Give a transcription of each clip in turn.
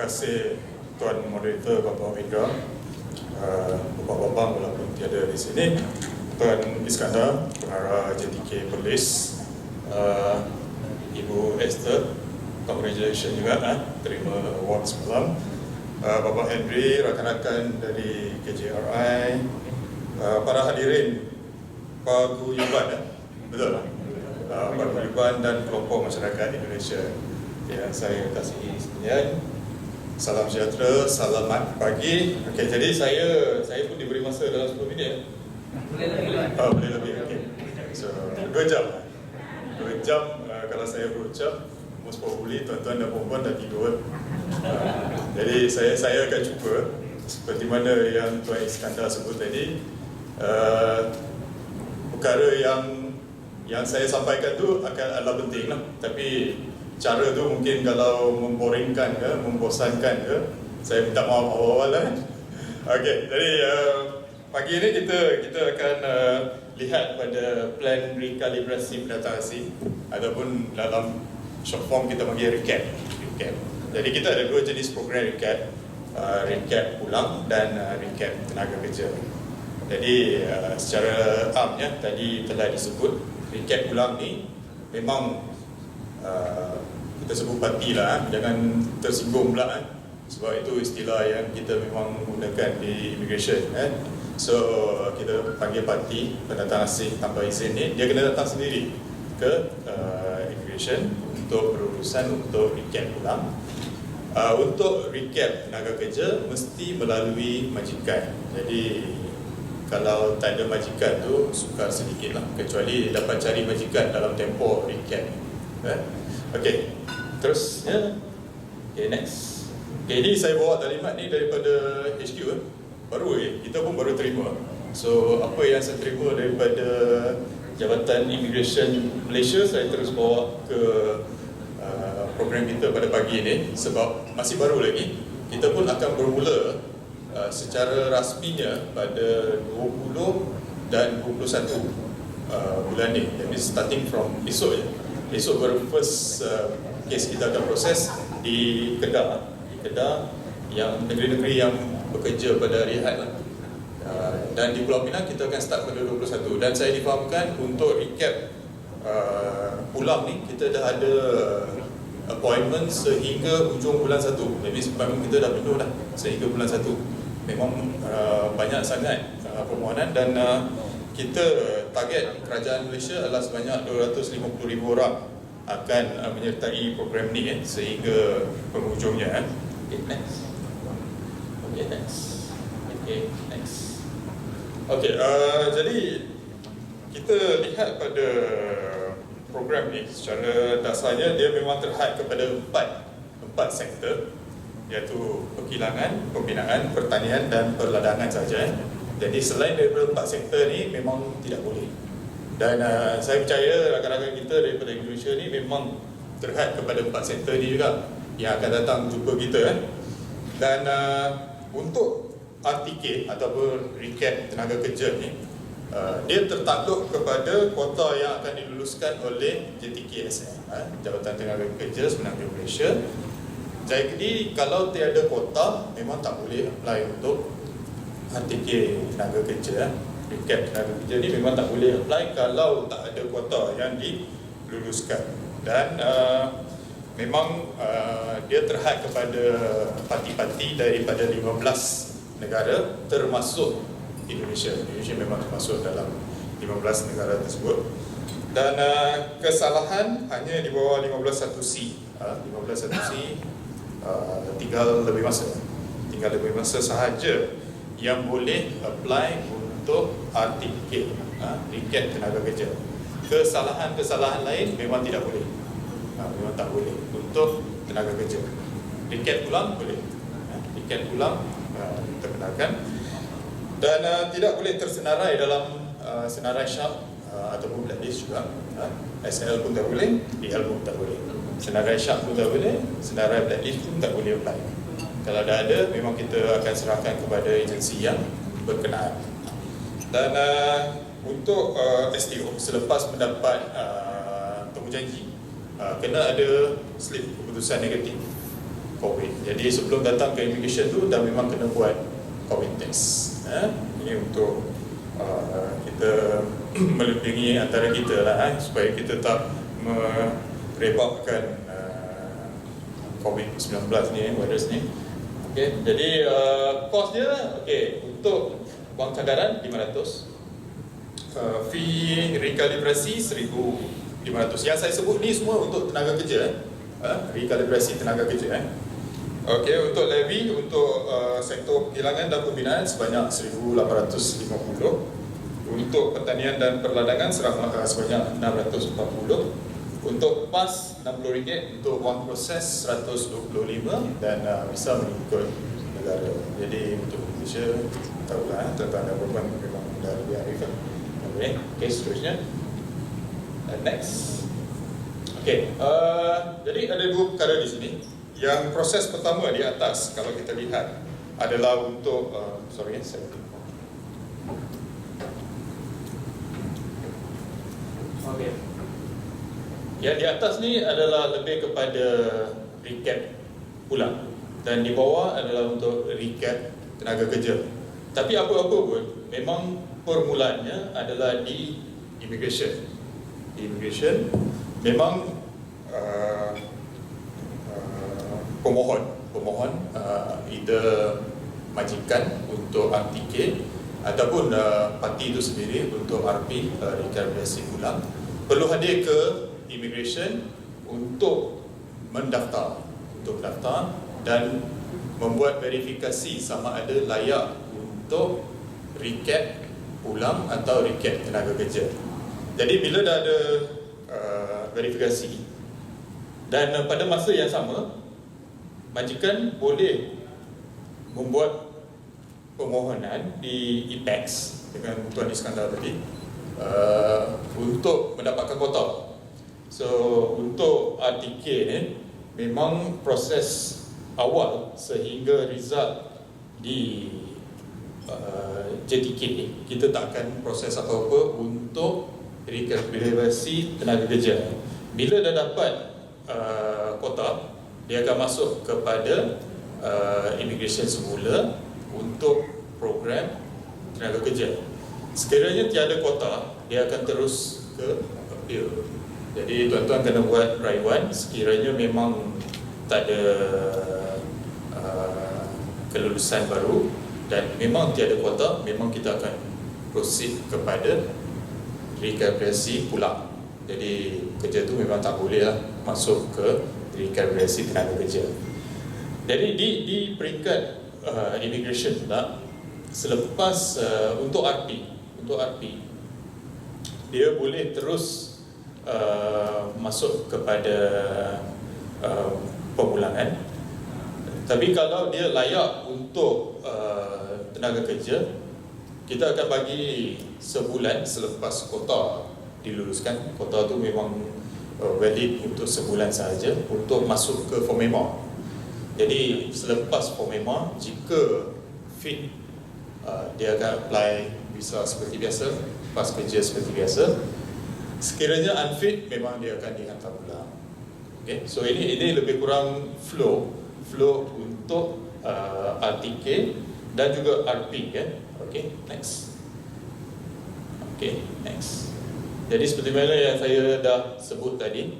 kasih Tuan Moderator Bapak Indra, Bapak-Bapak walaupun tiada di sini, Tuan Iskandar, Pengarah JTK Perlis, Ibu Esther, congratulations juga terima award semalam, Bapak Henry, rakan-rakan dari KJRI, para hadirin paguyuban, betul lah, paguyuban dan kelompok masyarakat Indonesia yang saya kasihi sekalian. Salam sejahtera, selamat pagi. Okey, jadi saya pun diberi masa dalam 10 minit. Boleh lebih. Okey. So, 2 jam. 2 jam kalau saya berucap, most probably tuan-tuan dan puan-puan dah tidur. Jadi saya akan cuba seperti mana yang Tuan Iskandar sebut tadi, perkara yang saya sampaikan tu adalah penting lah, tapi cara tu mungkin kalau memboringkan ke, membosankan ke, saya minta maaf awal-awal lah. Okey, jadi pagi ini kita akan lihat pada plan rekalibrasi pendatang asing, ataupun dalam short form kita panggil recap. Jadi kita ada 2 jenis program recap, recap pulang dan recap tenaga kerja. Jadi secara amnya tadi telah disebut, recap pulang ni memang kita sebut parti lah, jangan tersinggung pula sebab itu istilah yang kita memang gunakan di immigration So kita panggil parti pendatang asing tanpa izin ni, dia kena datang sendiri ke immigration untuk berurusan untuk recap pulang. Untuk recap tenaga kerja mesti melalui majikan. Jadi kalau tak ada majikan tu sukar sedikit lah, kecuali dapat cari majikan dalam tempoh recap. Okey, terus ya. Okey, next. Okey, ini saya bawa talimat ni daripada HQ baru kita pun baru terima. So apa yang saya terima daripada Jabatan Immigration Malaysia, saya terus bawa ke program kita pada pagi ini sebab masih baru lagi. Kita pun akan bermula secara rasminya pada 20 dan 21 bulan ni. That means starting from esok je. Esok baru first case kita akan proses di Kedah. Yang negeri-negeri yang bekerja pada hari Ahad lah. Dan di Pulau Pinang kita akan start pada 21. Dan saya difahamkan untuk recap pulang ni kita dah ada appointment sehingga ujung bulan 1. Jadi appointment kita dah penuh dah sehingga bulan 1. Memang banyak sangat permohonan dan kita target kerajaan Malaysia adalah sebanyak 250,000 orang akan menyertai program ni sehingga penghujungnya. Okay, next. Okay, jadi kita lihat pada program ni secara dasarnya dia memang terhad kepada empat sektor, iaitu perkilangan, pembinaan, pertanian dan perladangan saja. Jadi selain daripada 4 sektor ni memang tidak boleh. Dan saya percaya rakan-rakan kita daripada Indonesia ni memang terhad kepada 4 sektor ni juga yang akan datang jumpa kita Dan untuk RTK ataupun recap tenaga kerja ni, dia tertakluk kepada kuota yang akan diluluskan oleh JTKSM, Jabatan Tenaga Kerja Semenanjung Malaysia. Jadi kalau tiada kuota memang tak boleh apply untuk RTK tenaga kerja. Recap tenaga kerja ni memang tak boleh apply kalau tak ada kuota yang diluluskan. Dan memang dia terhad kepada parti-parti daripada 15 negara termasuk Indonesia. Indonesia memang termasuk dalam 15 negara tersebut. Dan kesalahan hanya di bawah 15.1C. 15.1C tinggal lebih masa sahaja yang boleh apply untuk RTK, recap tenaga kerja. Kesalahan lain memang tidak boleh. Memang tak boleh untuk tenaga kerja. Recap pulang boleh. Recap pulang terkenalkan. Dan tidak boleh tersenarai dalam senarai syak ataupun blacklist juga. SL pun tak boleh, DL pun tak boleh. Senarai syak pun tak boleh, senarai blacklist pun tak boleh apply. Kalau dah ada, memang kita akan serahkan kepada agensi yang berkenaan. Dan untuk STO, selepas mendapat temujanji, kena ada slip keputusan negatif COVID. Jadi sebelum datang ke immigration tu dah memang kena buat COVID test. Ini untuk kita melindungi antara kita lah, supaya kita tak merebakkan COVID-19 ni, virus ni. Okay, jadi kos dia, okay, untuk wang cadaran 500, fee rekalibrasi 1,500. Yang saya sebut ni semua untuk tenaga kerja, rekalibrasi tenaga kerja. Okay, untuk levy untuk sektor penghilangan dan pembinaan sebanyak 1,850. Untuk pertanian dan perladangan sebanyak 640. Untuk PAS RM60, untuk wang proses RM125 dan bisa mengikut negara. Jadi untuk Malaysia, tahulah tuan-tuan dan puan memang dah lebih arif. Okay, seterusnya. Next. Okay, jadi ada dua perkara di sini. Yang proses pertama di atas, kalau kita lihat, adalah untuk Okay. Yang di atas ni adalah lebih kepada recap pulang, dan di bawah adalah untuk recap tenaga kerja. Tapi apa-apa pun, memang permulaannya adalah di immigration. Di immigration memang pemohon either majikan untuk RTK ataupun parti itu sendiri untuk RP, rekalibrasi pulang, perlu hadir ke immigration untuk mendaftar dan membuat verifikasi sama ada layak untuk recap pulang atau recap tenaga kerja. Jadi bila dah ada verifikasi, dan pada masa yang sama, majikan boleh membuat permohonan di IPEX dengan Tuan Iskandar tadi untuk mendapatkan kota. So untuk RTK ni memang proses awal sehingga result di JTK kita tak akan proses apa-apa untuk rekalibrasi tenaga kerja. Bila dah dapat kota, dia akan masuk kepada immigration semula untuk program tenaga kerja. Sekiranya tiada kota, dia akan terus ke appeal. Jadi tuan-tuan kena buat rayuan. Sekiranya memang tak ada kelulusan baru dan memang tiada kuota, memang kita akan proceed kepada rekalibrasi pulang. Jadi kerja tu memang tak boleh lah masuk ke rekalibrasi tenaga kerja. Jadi di peringkat immigration pula, selepas untuk RP dia boleh terus masuk kepada pemulangan. Tapi kalau dia layak untuk tenaga kerja, kita akan bagi sebulan selepas kota diluluskan. Kota tu memang valid untuk sebulan sahaja untuk masuk ke FOMEMA. Jadi selepas FOMEMA, jika fit, dia akan apply visa seperti biasa, pas kerja seperti biasa. Sekiranya unfit, memang dia akan dihantar pulang. Okay, so ini lebih kurang flow untuk RTK dan juga RP kan. Okay, next. Jadi seperti mana yang saya dah sebut tadi,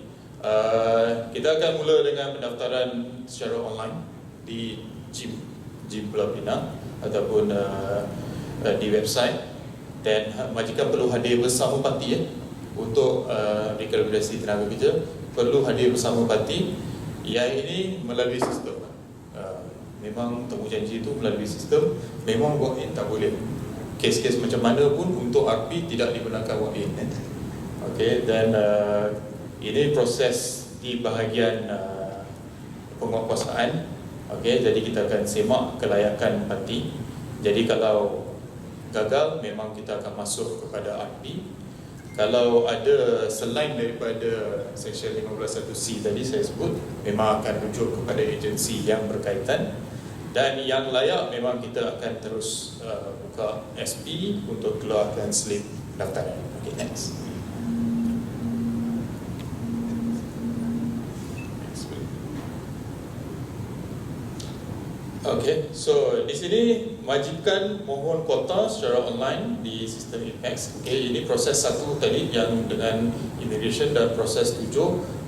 kita akan mula dengan pendaftaran secara online di JIM Pulau Pinang ataupun di website, dan majikan perlu hadir bersama parti untuk rekalibrasi tenaga kerja, perlu hadir bersama parti. Yang ini melalui sistem, memang temu janji itu melalui sistem, memang walk-in tak boleh. Kes-kes macam mana pun untuk RP tidak dibenarkan walk-in. Okay, dan ini proses di bahagian penguatkuasaan. Okay, jadi kita akan semak kelayakan parti. Jadi kalau gagal, memang kita akan masuk kepada RP. Kalau ada selain daripada Seksyen 15(1)C tadi saya sebut, memang akan rujuk kepada agensi yang berkaitan. Dan yang layak, memang kita akan terus buka SP untuk keluarkan slip pendaftaran. Okay, next. Okay, so di sini majikan mohon kuota secara online di sistem Apex. Okay, ini proses satu tadi yang dengan immigration, dan proses 7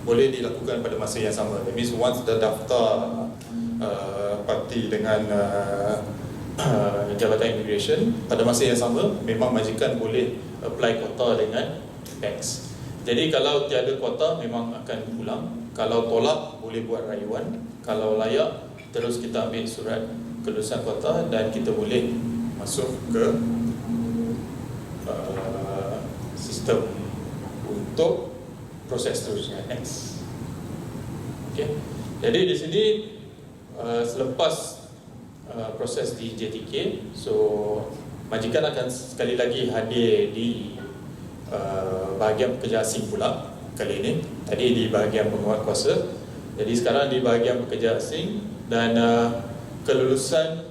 boleh dilakukan pada masa yang sama. That means once dah daftar parti dengan Jabatan Immigration, pada masa yang sama memang majikan boleh apply kuota dengan Apex. Jadi kalau tiada kuota memang akan pulang. Kalau tolak boleh buat rayuan. Kalau layak terus kita ambil surat kelulusan kuota dan kita boleh masuk ke sistem untuk proses seterusnya next. Okay. Jadi di sini selepas proses di JTK, so majikan akan sekali lagi hadir di bahagian pekerja asing pula kali ini. Tadi di bahagian penguatkuasa. Jadi sekarang di bahagian pekerja asing, dan kelulusan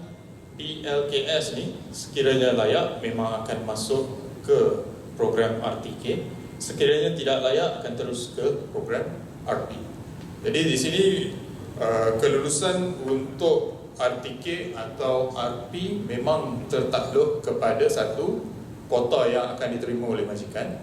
PLKS ni sekiranya layak memang akan masuk ke program RTK. Sekiranya tidak layak akan terus ke program RP. Jadi di sini kelulusan untuk RTK atau RP memang tertakluk kepada satu kuota yang akan diterima oleh majikan.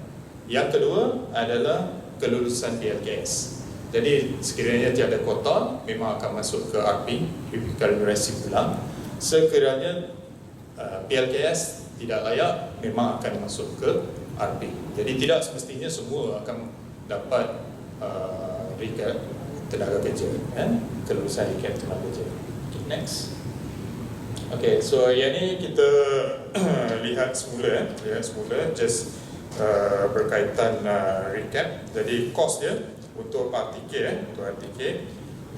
Yang kedua adalah kelulusan PLKS. Jadi sekiranya tiada kuota memang akan masuk ke RP, rekalibrasi pulang. Sekiranya PLKS tidak layak memang akan masuk ke RP. Jadi tidak semestinya semua akan dapat recap tenaga kerja, kelulusan recap tenaga kerja. Okay, next. Okay, so yang ni kita lihat semula, just berkaitan recap. Jadi kos dia untuk RTK, untuk RTK.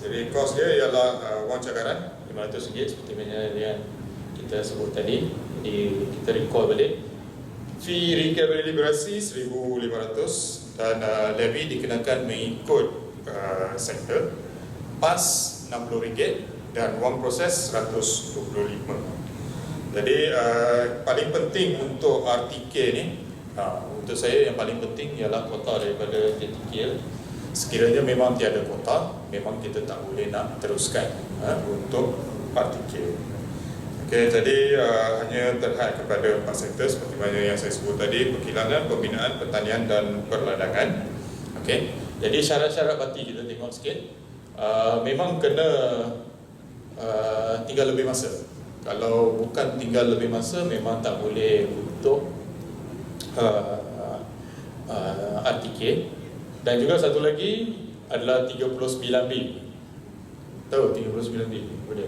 Jadi kos dia ialah wang cakaran RM500 seperti mana yang kita sebut tadi. Jadi kita recall balik. Fee rekalibrasi RM1,500 dan levy dikenakan mengikut sektor. PAS RM60 dan wang proses RM125. Jadi paling penting untuk RTK ni, untuk saya yang paling penting ialah kuota daripada JTK. Sekiranya memang tiada kuota, memang kita tak boleh nak teruskan untuk RTK. Okay, jadi hanya terhad kepada 4 sektor seperti mana yang saya sebut tadi: perkilangan, pembinaan, pertanian dan perladangan. Okay, jadi syarat-syarat parti kita tengok sikit. Memang kena tinggal lebih masa. Kalau bukan tinggal lebih masa, memang tak boleh untuk RTK. Dan juga satu lagi adalah 39B. Tahu 39B? Boleh?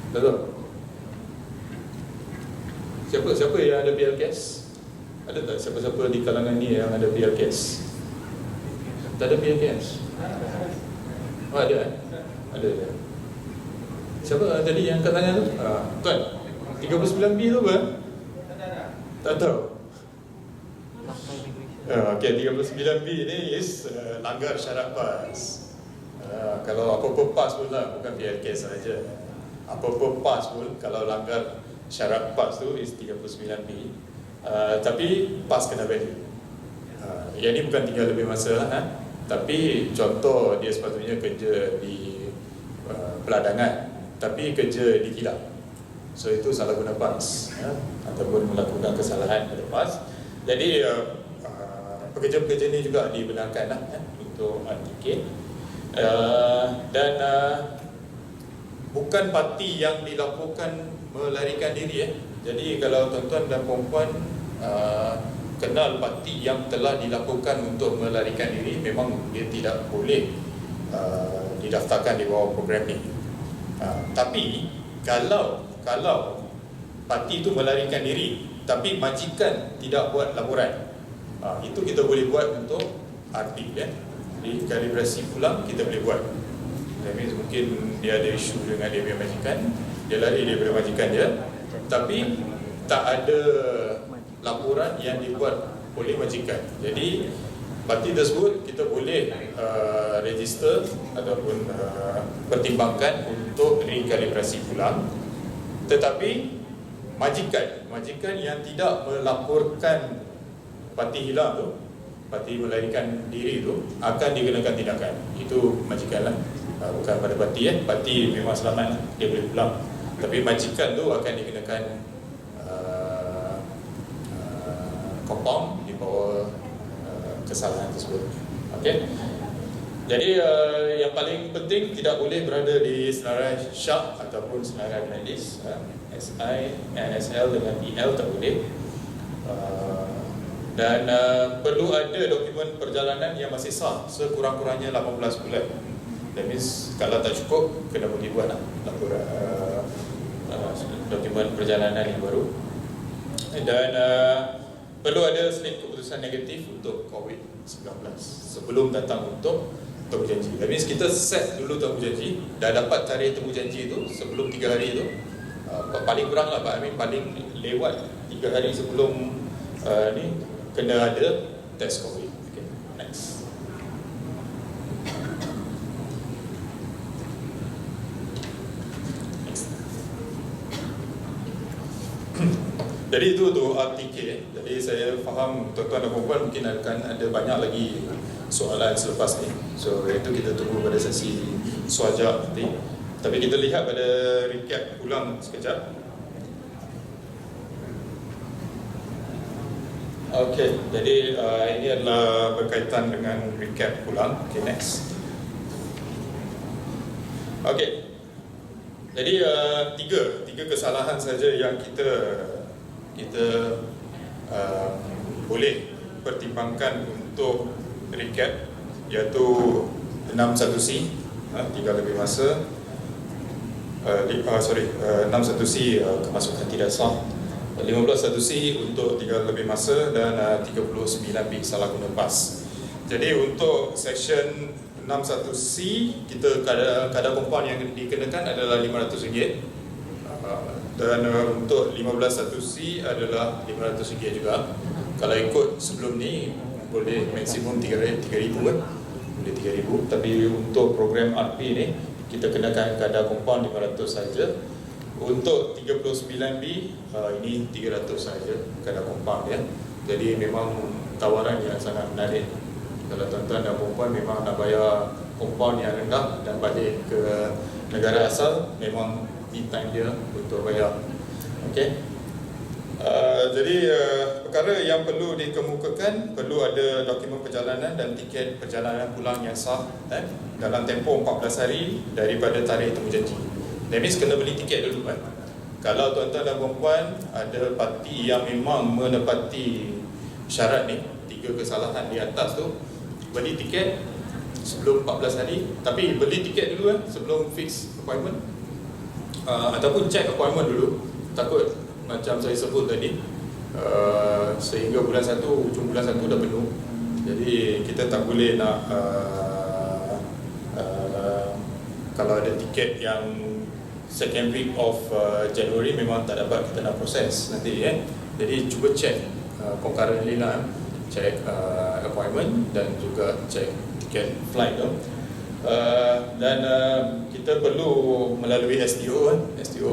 Tahu? Siapa yang ada PLKS? Ada tak siapa-siapa di kalangan ni yang ada PLKS? Tak ada PLKS? Oh, ada? Ada. Siapa tadi yang angkat tangan tu? Tuan, 39B tu apa? Tak tahu. Okay, 39B ni is langgar syarat PAS. Kalau apa-apa PAS pun lah, bukan PLKS saja. Apa-apa PAS pun kalau langgar syarat PAS tu is 39B. Tapi PAS kena value. Yang ni bukan tinggal lebih masa lah, tapi contoh dia sepatutnya kerja di peladangan tapi kerja di kilang. So itu salah guna PAS, ataupun melakukan kesalahan pada PAS. Jadi pekerja-pekerja ni juga dibenarkan lah untuk RTK. Dan bukan parti yang dilaporkan melarikan diri. Jadi kalau tuan-tuan dan puan-puan kenal parti yang telah dilaporkan untuk melarikan diri, memang dia tidak boleh didaftarkan di bawah program ni. Tapi kalau parti itu melarikan diri tapi majikan tidak buat laporan, itu kita boleh buat untuk RP, di kalibrasi pulang kita boleh buat. That means mungkin dia ada isu dengan dia punya majikan, dia lari daripada majikan dia, tapi tak ada laporan yang dibuat oleh majikan. Jadi parti tersebut kita boleh register ataupun pertimbangkan untuk rekalibrasi pulang. Tetapi majikan yang tidak melaporkan parti hilang tu, parti melarikan diri tu, akan dikenakan tindakan. Itu majikan lah. bukan pada parti parti memang selamat lah, dia boleh pulang. Tapi majikan tu akan dikenakan compound di bawah kesalahan tersebut. Okey. Jadi yang paling penting tidak boleh berada di senarai syak ataupun senarai medis. SI, SL dengan EL tak boleh. Dan perlu ada dokumen perjalanan yang masih sah sekurang-kurangnya 18 bulan. That means kalau tak cukup kena pergi buat lah laporan dokumen perjalanan yang baru. Dan perlu ada slip keputusan negatif untuk COVID-19 sebelum datang untuk temu janji. That means kita set dulu temu janji, dah dapat tarikh temu janji tu sebelum 3 hari tu, paling kurang lah Pak Amin, paling lewat 3 hari sebelum ni kena ada test COVID. Okay, next. Jadi itu tu RTK. Jadi saya faham tuan-tuan dan puan mungkin akan ada banyak lagi soalan selepas ni. So itu kita tunggu pada sesi soal jawab nanti. Tapi kita lihat pada recap ulang sekejap. Okey, jadi ini adalah berkaitan dengan recap ulang. Okay, next. Okey. Jadi tiga kesalahan saja yang kita boleh pertimbangkan untuk recap, iaitu 61C, 3 lebih masa, 61C kemasukan tidak sah, 15.1C untuk 3 lebih masa, dan 39B salah guna PAS. Jadi untuk section 61C kita kadar compound yang dikenakan adalah RM500. Dan untuk 15.1C adalah RM500 juga. Kalau ikut sebelum ni boleh maksimum 3,000 kan? Boleh 3,000. Tapi untuk program RP ni kita kenakan kadar compound 500 saja. Untuk 39B ini 300 saja kadar compound ya. Jadi memang tawaran yang sangat menarik. Kalau tuan-tuan dan puan memang nak bayar compound yang rendah dan balik ke negara asal, memang time dia untuk bayar. Okey. Jadi perkara yang perlu dikemukakan, perlu ada dokumen perjalanan dan tiket perjalanan pulang yang sah dalam tempoh 14 hari daripada tarikh temu janji. That means kena beli tiket dulu kan. Kalau tuan-tuan dan puan ada parti yang memang menepati syarat ni, 3 kesalahan di atas tu, beli tiket sebelum 14 hari. Tapi beli tiket dulu sebelum fix appointment. Ataupun check appointment dulu. Takut macam saya sebut tadi, sehingga bulan 1, hujung bulan 1 dah penuh. Jadi kita tak boleh nak kalau ada tiket yang second week of January memang tak dapat kita nak proses nanti Jadi cuba check concurrently lah, check appointment dan juga check tiket flight tu. Dan kita perlu melalui STO,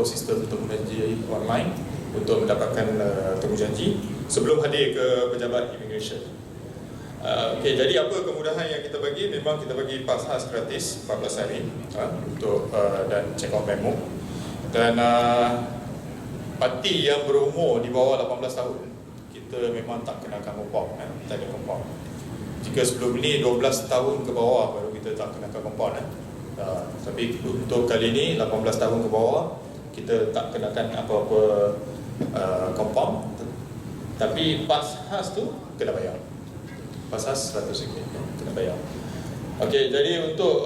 sistem temu janji online, untuk mendapatkan temu janji sebelum hadir ke pejabat immigration. Okey, jadi apa kemudahan yang kita bagi? Memang kita bagi PAS khas gratis 14 hari untuk dan check out memo. Dan parti yang berumur di bawah 18 tahun kita memang tak kenakan compound, tak ada compound. Jika sebelum ini 12 tahun ke bawah baru kita tak kenakan compound. Tapi untuk kali ini 18 tahun ke bawah kita tak kenakan apa-apa compound. Tapi PAS khas tu kena bayar. PAS khas RM100 kena bayar. Okey, jadi untuk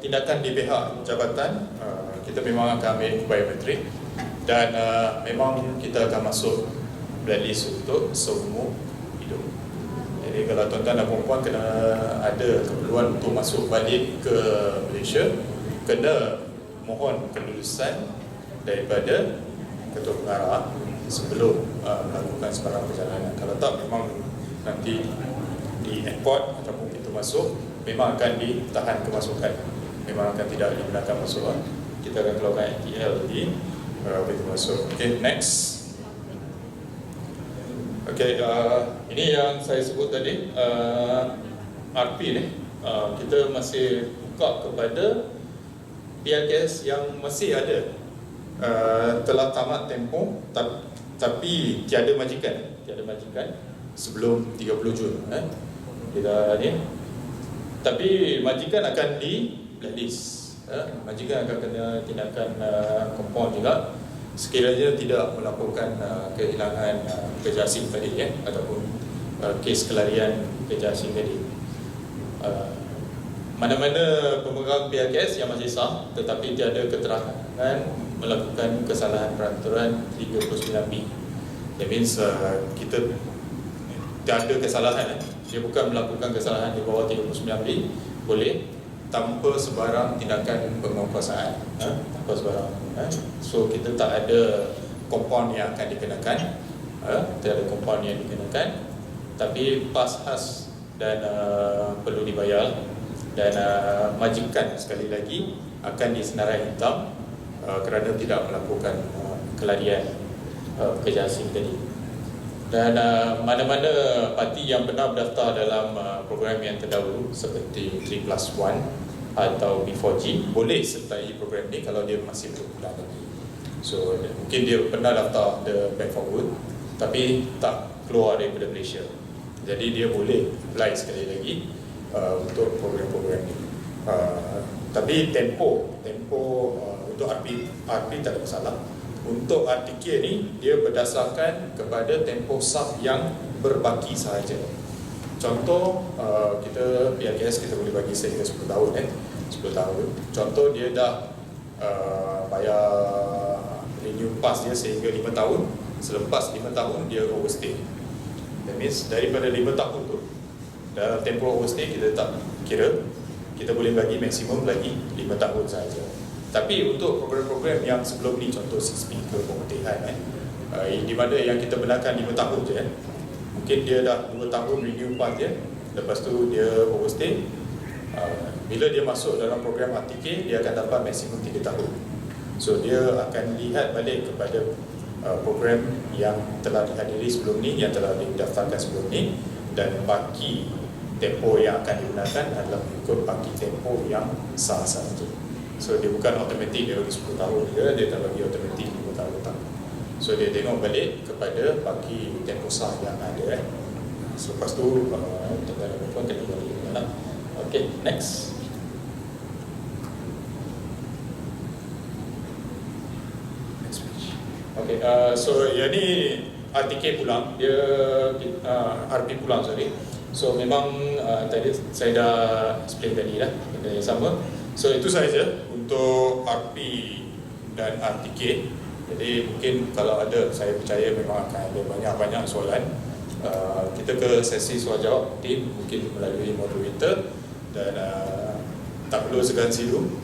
tindakan di pihak jabatan, kita memang akan ambil biometrik. Dan memang kita akan masuk blacklist untuk seumur hidup. Jadi kalau tuan-tuan dan puan kena ada keperluan untuk masuk balik ke Malaysia, kena mohon kelulusan daripada ketua pengarah sebelum melakukan sebarang perjalanan. Kalau tak, memang nanti di airport ataupun pintu masuk memang akan ditahan kemasukan, memang akan tidak digunakan masuk. Kita akan keluarkan NTL di pintu masuk. Okay, next. Okay, ini yang saya sebut tadi, RP ni kita masih dibuka kepada PLKS yang masih ada telah tamat tempoh tapi tiada majikan sebelum 30 Jun kita ni. Tapi majikan akan di blacklist, majikan akan kena tindakan kompon juga sekiranya tidak melaporkan kehilangan kerja asing tadi ataupun kes kelarian kerja asing tadi. Mana-mana pemegang PLKS yang masih sah tetapi tiada keterangan melakukan kesalahan peraturan 39B. That means kita tiada kesalahan, dia bukan melakukan kesalahan di bawah 39B, boleh tanpa sebarang tindakan penguasaan, tanpa sebarang. So kita tak ada kompon yang akan dikenakan, tidak ada kompon yang dikenakan, tapi pas khas dan perlu dibayar, dan majikan sekali lagi akan disenarai hitam kerana tidak melakukan kelarian kerja asing tadi. Dan mana-mana parti yang pernah berdaftar dalam program yang terdahulu seperti 3+1 atau B4G boleh sertai program ni kalau dia masih berpulang lagi. So mungkin dia pernah daftar the back forward tapi tak keluar daripada Malaysia, jadi dia boleh apply sekali lagi untuk program-program ni. Tapi tempo untuk RP tak ada masalah. Untuk RTK ni dia berdasarkan kepada tempoh sah yang berbaki sahaja. Contoh kita PLKS kita boleh bagi sehingga 10 tahun 10 tahun. Contoh dia dah bayar renew pass dia sehingga 5 tahun. Selepas 5 tahun dia overstay. That means daripada 5 tahun tu dalam tempoh overstay kita tak kira, kita boleh bagi maksimum lagi 5 tahun sahaja. Tapi untuk program-program yang sebelum ni, contoh 6P ke pemutihan di mana yang kita benarkan 5 tahun je mungkin dia dah 2 tahun renew pass dia, lepas tu dia overstay, bila dia masuk dalam program RTK dia akan dapat maksimum 3 tahun. So dia akan lihat balik kepada program yang telah dihadiri sebelum ni, yang telah didaftarkan sebelum ni, dan baki tempoh yang akan digunakan adalah mengikut baki tempoh yang sah sahaja. So dia bukan automatik dia bagi 10 tahun dia tak bagi automatik 5 tahun tak. So dia tengok balik kepada baki tempoh sah yang ada Selepas tu tengah perempuan kena balik. Okay, next. Okay, so yang ni RTK pulang, dia RP pulang, sorry. So memang tadi saya dah explain tadi lah, benda yang sama. So itu sahaja untuk RP dan RTK. Jadi mungkin kalau ada, saya percaya memang akan ada banyak-banyak soalan. Kita ke sesi soal jawab tim, mungkin melalui moderator, dan tak perlu segan silu.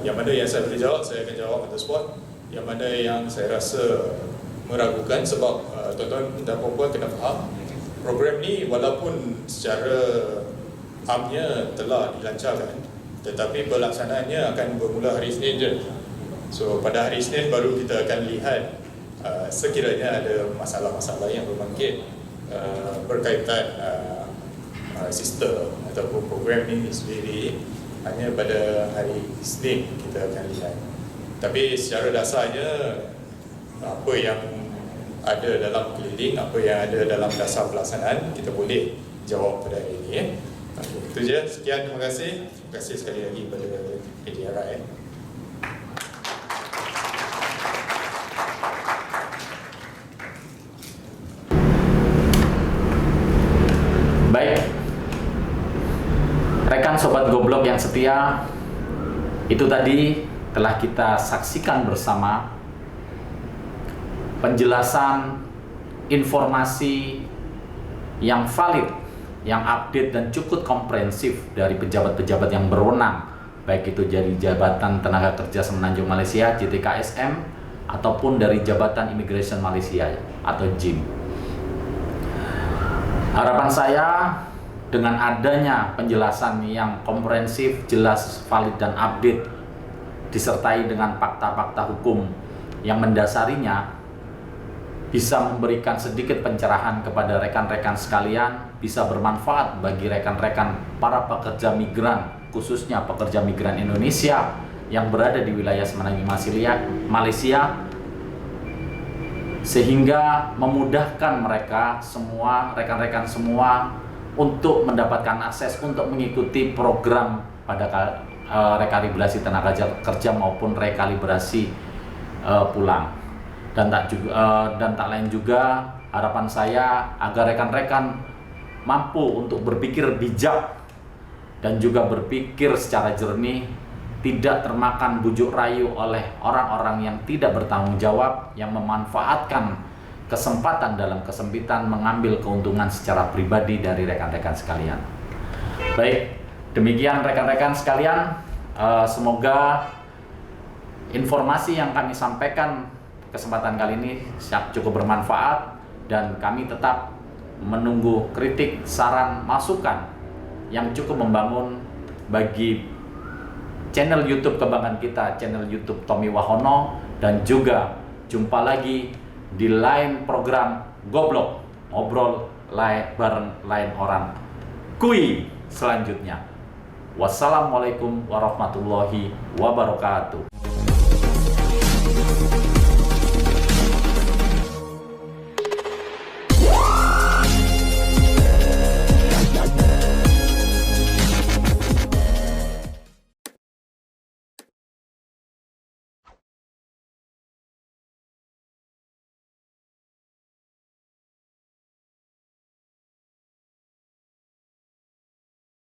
Yang mana yang saya boleh jawab, saya akan jawab on the spot. Yang mana yang saya rasa meragukan, sebab tuan-tuan dan puan-puan kena faham, program ni walaupun secara amnya telah dilancarkan, tetapi pelaksanaannya akan bermula hari Isnin je. So pada hari Isnin baru kita akan lihat sekiranya ada masalah-masalah yang berbangkit berkaitan sistem ataupun program ini sendiri. Hanya pada hari Isnin kita akan lihat. Tapi secara dasarnya apa yang ada dalam keliling, apa yang ada dalam dasar pelaksanaan, kita boleh jawab pada hari ini. Okay, itu je. Sekian, terima kasih. Terima kasih sekali lagi kepada PDRA. Baik, rekan sobat goblok yang setia, itu tadi telah kita saksikan bersama penjelasan informasi yang valid, yang update dan cukup komprehensif dari pejabat-pejabat yang berwenang, baik itu dari Jabatan Tenaga Kerja Semenanjung Malaysia JTKSM ataupun dari Jabatan Immigration Malaysia atau JIM. Harapan saya dengan adanya penjelasan yang komprehensif, jelas, valid dan update disertai dengan fakta-fakta hukum yang mendasarinya, bisa memberikan sedikit pencerahan kepada rekan-rekan sekalian, bisa bermanfaat bagi rekan-rekan para pekerja migran khususnya pekerja migran Indonesia yang berada di wilayah Semenanjung Malaysia, sehingga memudahkan mereka semua, rekan-rekan semua, untuk mendapatkan akses untuk mengikuti program pada rekalibrasi tenaga kerja maupun rekalibrasi pulang. Dan tak lain juga, harapan saya agar rekan-rekan mampu untuk berpikir bijak dan juga berpikir secara jernih, tidak termakan bujuk rayu oleh orang-orang yang tidak bertanggung jawab, yang memanfaatkan kesempatan dalam kesempitan mengambil keuntungan secara pribadi dari rekan-rekan sekalian. Baik, demikian rekan-rekan sekalian, semoga informasi yang kami sampaikan kesempatan kali ini cukup bermanfaat, dan kami tetap menunggu kritik, saran, masukan yang cukup membangun bagi channel YouTube kebanggaan kita, channel YouTube Tommy Wahono, dan juga jumpa lagi di lain program Goblok, ngobrol bareng lain orang kui selanjutnya. Wassalamualaikum warahmatullahi wabarakatuh.